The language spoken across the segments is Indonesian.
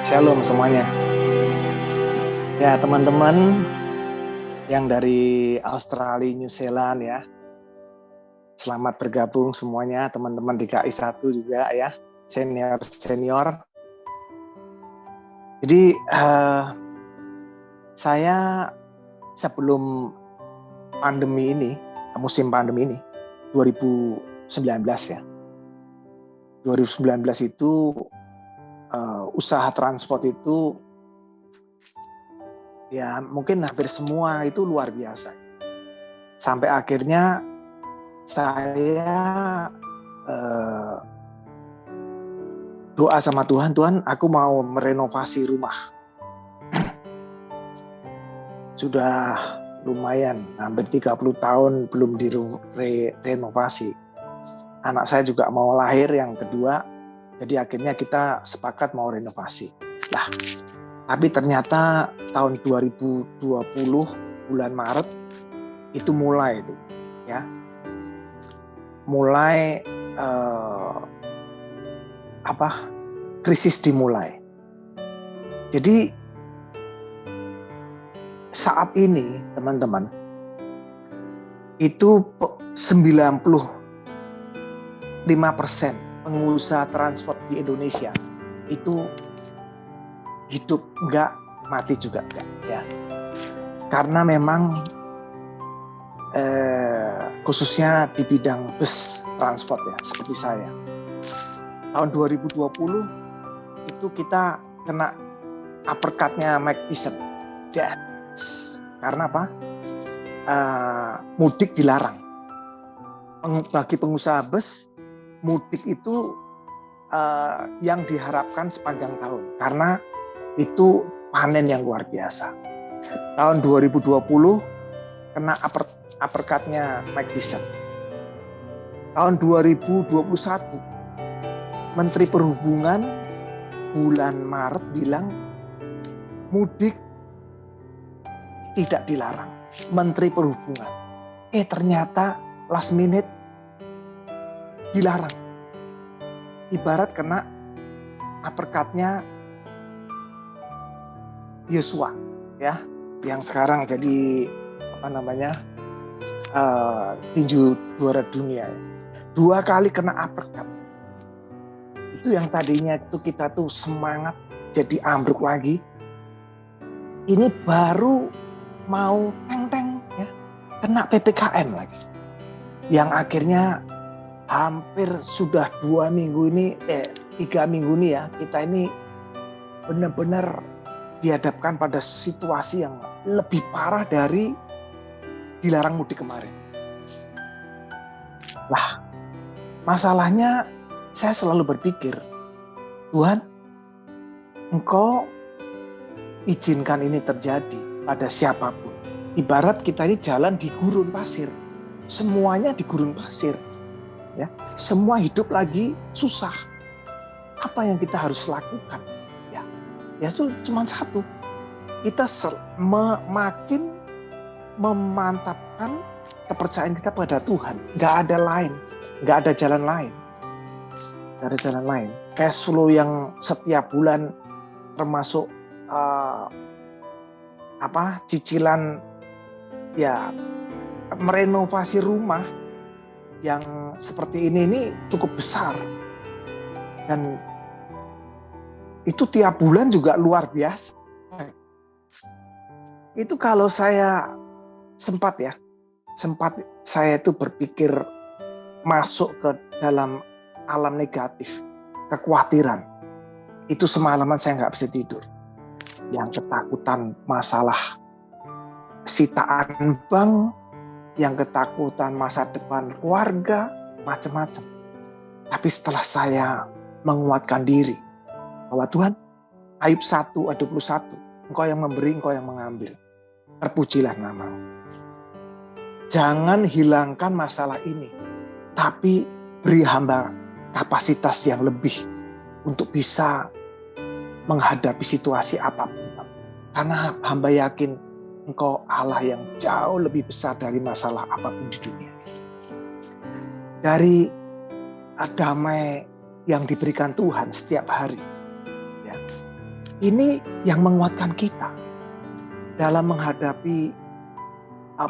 Shalom semuanya. Ya teman-teman yang dari Australia, New Zealand ya. Selamat bergabung semuanya teman-teman di KI1 juga ya. Senior. Jadi saya sebelum pandemi ini, musim pandemi ini 2019 ya. 2019 itu usaha transport itu ya mungkin hampir semua itu luar biasa. Sampai akhirnya saya doa sama Tuhan, aku mau merenovasi rumah. Sudah lumayan, hampir 30 tahun belum direnovasi. Anak saya juga mau lahir yang kedua, jadi akhirnya kita sepakat mau renovasi. Nah, tapi ternyata tahun 2020 bulan Maret itu mulai itu, ya, mulai krisis dimulai. Jadi saat ini teman-teman itu 95% pengusaha transport di Indonesia itu hidup enggak, mati juga enggak ya. Karena memang khususnya di bidang bus transport ya, seperti saya. Tahun 2020 itu kita kena uppercut-nya Mike Tyson. Karena apa? Mudik dilarang. Bagi pengusaha bus, mudik itu yang diharapkan sepanjang tahun. Karena itu panen yang luar biasa. Tahun 2020 kena uppercut-nya Mike Tyson. Tahun 2021 Menteri Perhubungan bulan Maret bilang mudik tidak dilarang. Menteri Perhubungan. Ternyata last minute dilarang. Ibarat kena uppercut-nya Yosua ya, yang sekarang jadi tinju juara dunia. 2 kali kena uppercut. Itu yang tadinya itu kita tuh semangat jadi ambruk lagi. Ini baru mau teng-teng ya, kena PPKM lagi. Yang akhirnya hampir sudah 2 minggu ini, 3 minggu ini ya, kita ini benar-benar dihadapkan pada situasi yang lebih parah dari dilarang mudik kemarin. Lah, masalahnya saya selalu berpikir, Tuhan, Engkau izinkan ini terjadi pada siapapun. Ibarat kita ini jalan di gurun pasir. Semuanya di gurun pasir. Ya, semua hidup lagi susah. Apa yang kita harus lakukan? Ya itu cuma satu. Kita makin memantapkan kepercayaan kita pada Tuhan. Gak ada lain. Gak ada jalan lain. Gak ada jalan lain. Cash flow yang setiap bulan termasuk cicilan ya merenovasi rumah yang seperti ini cukup besar, dan itu tiap bulan juga luar biasa. Itu kalau saya sempat saya itu berpikir masuk ke dalam alam negatif, kekhawatiran. Itu semalaman saya nggak bisa tidur. Yang ketakutan masalah sitaan bank, yang ketakutan masa depan keluarga, macam-macam. Tapi setelah saya menguatkan diri bahwa Tuhan, Ayub 1 ayat 21, Engkau yang memberi, Engkau yang mengambil. Terpujilah nama-Mu. Jangan hilangkan masalah ini, tapi beri hamba kapasitas yang lebih untuk bisa menghadapi situasi apapun. Karena hamba yakin Engkau Allah yang jauh lebih besar dari masalah apapun di dunia. Dari damai yang diberikan Tuhan setiap hari, ya, Ini yang menguatkan kita dalam menghadapi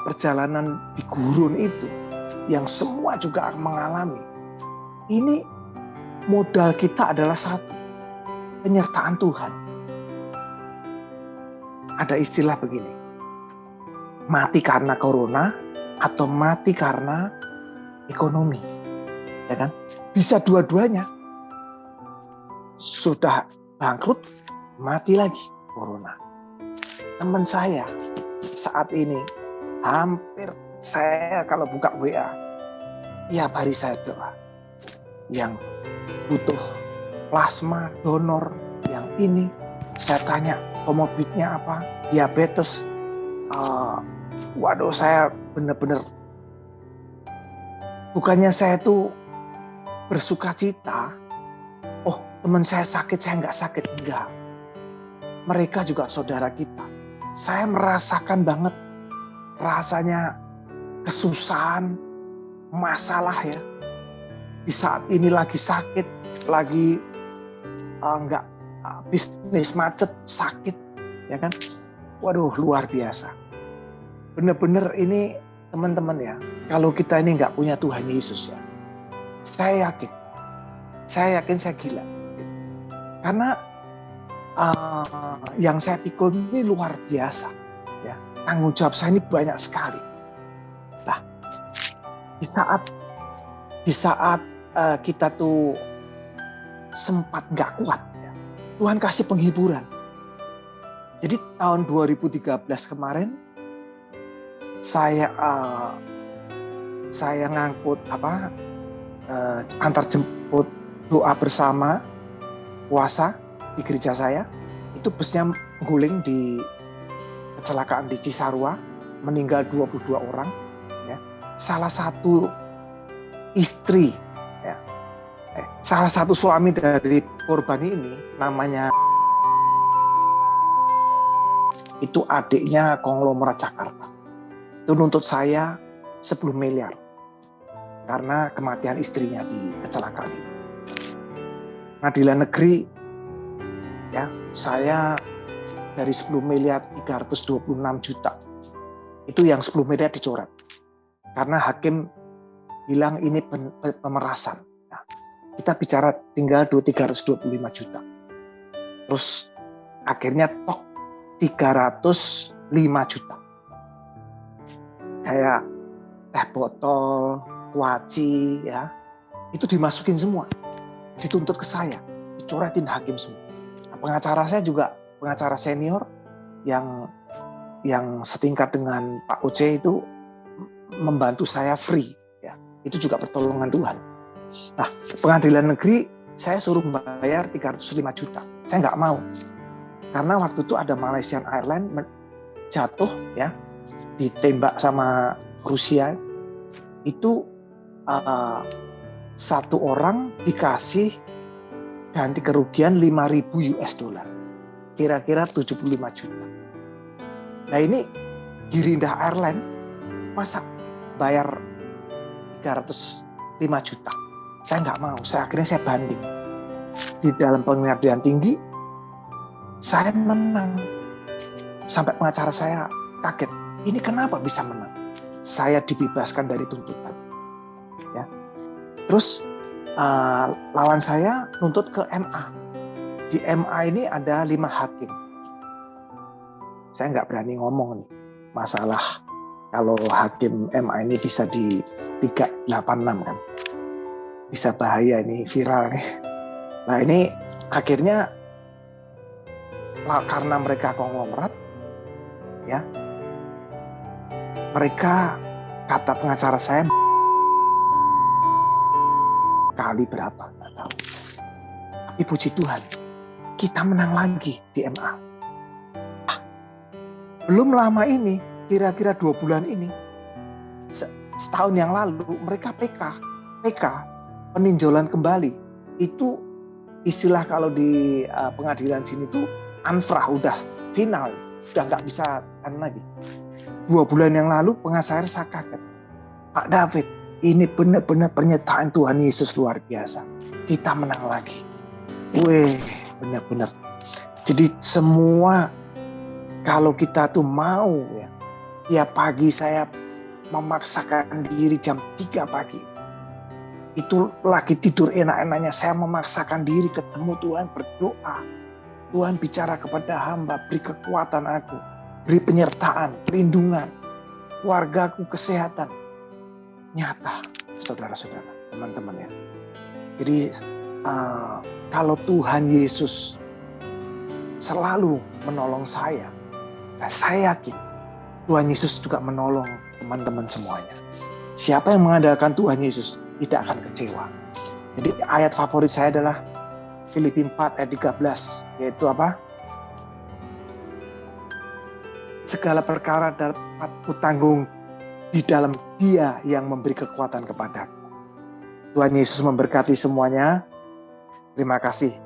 perjalanan di gurun itu, yang semua juga akan mengalami. Ini modal kita adalah satu, penyertaan Tuhan. Ada istilah begini, mati karena corona atau mati karena ekonomi, ya kan? Bisa dua-duanya. Sudah bangkrut, mati lagi corona. Teman saya saat ini hampir, saya kalau buka WA, tiap hari saya doa. Yang butuh plasma donor, yang ini saya tanya komorbidnya apa, diabetes. Waduh, saya benar-benar, bukannya saya tuh bersuka cita, oh teman saya sakit, saya nggak sakit, enggak. Mereka juga saudara kita. Saya merasakan banget rasanya kesusahan, masalah ya. Di saat ini lagi sakit, lagi bisnis macet, sakit, ya kan? Waduh, luar biasa. Bener-bener ini teman-teman ya, kalau kita ini nggak punya Tuhan Yesus ya, saya yakin saya gila. Karena yang saya pikul ini luar biasa, ya. Tanggung jawab saya ini banyak sekali. Nah, di saat kita tuh sempat nggak kuat, ya, Tuhan kasih penghiburan. Jadi tahun 2013 kemarin saya ngangkut antar jemput doa bersama puasa di gereja saya. Itu busnya guling di kecelakaan di Cisarua, meninggal 22 orang. Ya. Salah satu istri, ya, salah satu suami dari korban ini namanya, itu adiknya konglomerat Jakarta. Itu nuntut saya 10 miliar karena kematian istrinya di kecelakaan itu. Pengadilan negeri, ya, saya dari 10 miliar 326 juta. Itu yang 10 miliar dicoret. Karena hakim bilang ini pemerasan. Nah, kita bicara tinggal 325 juta. Terus akhirnya tok 305 juta. Kayak teh botol, kuaci, ya, itu dimasukin semua. Dituntut ke saya, dicoretin hakim semua. Nah, pengacara saya juga pengacara senior yang setingkat dengan Pak Oce itu membantu saya free, ya. Itu juga pertolongan Tuhan. Nah, pengadilan negeri saya suruh membayar 305 juta. Saya nggak mau. Karena waktu itu ada Malaysian Airlines jatuh, ya, ditembak sama Rusia. Itu satu orang dikasih ganti kerugian 5.000 US dollar. Kira-kira 75 juta. Nah ini Girindah Airline masa bayar 305 juta. Saya nggak mau, akhirnya saya banding. Di dalam pengadilan tinggi, saya menang. Sampai pengacara saya kaget, ini kenapa bisa menang? Saya dibebaskan dari tuntutan. Ya. Terus lawan saya nuntut ke MA. Di MA ini ada 5 hakim. Saya nggak berani ngomong nih masalah kalau hakim MA ini bisa di 386 kan. Bisa bahaya ini, viral nih. Nah ini akhirnya karena mereka konglomerat, ya, mereka, kata pengacara saya, kali berapa nggak tahu. Tapi puji Tuhan, kita menang lagi di MA. Belum lama ini, kira-kira 2 bulan ini, setahun yang lalu mereka PK, peninjauan kembali. Itu istilah kalau di pengadilan sini tuh anfrah, udah final, udah nggak bisa lagi. 2 bulan yang lalu pengacara saya kaget, Pak David, ini benar-benar pernyataan Tuhan Yesus luar biasa. Kita menang lagi. Wih, benar-benar. Jadi semua, kalau kita tuh mau ya, tiap pagi saya memaksakan diri jam 3 pagi. Itu lagi tidur enak-enaknya, saya memaksakan diri ketemu Tuhan, berdoa. Tuhan bicara kepada hamba, beri kekuatan aku, beri penyertaan, perlindungan, keluargaku kesehatan. Nyata, saudara-saudara, teman-teman ya. Jadi kalau Tuhan Yesus selalu menolong saya, dan saya yakin Tuhan Yesus juga menolong teman-teman semuanya. Siapa yang mengandalkan Tuhan Yesus tidak akan kecewa. Jadi ayat favorit saya adalah Filipi 4 ayat 13, yaitu apa? Segala perkara dapat kutanggung di dalam Dia yang memberi kekuatan kepadaku. Tuhan Yesus memberkati semuanya. Terima kasih.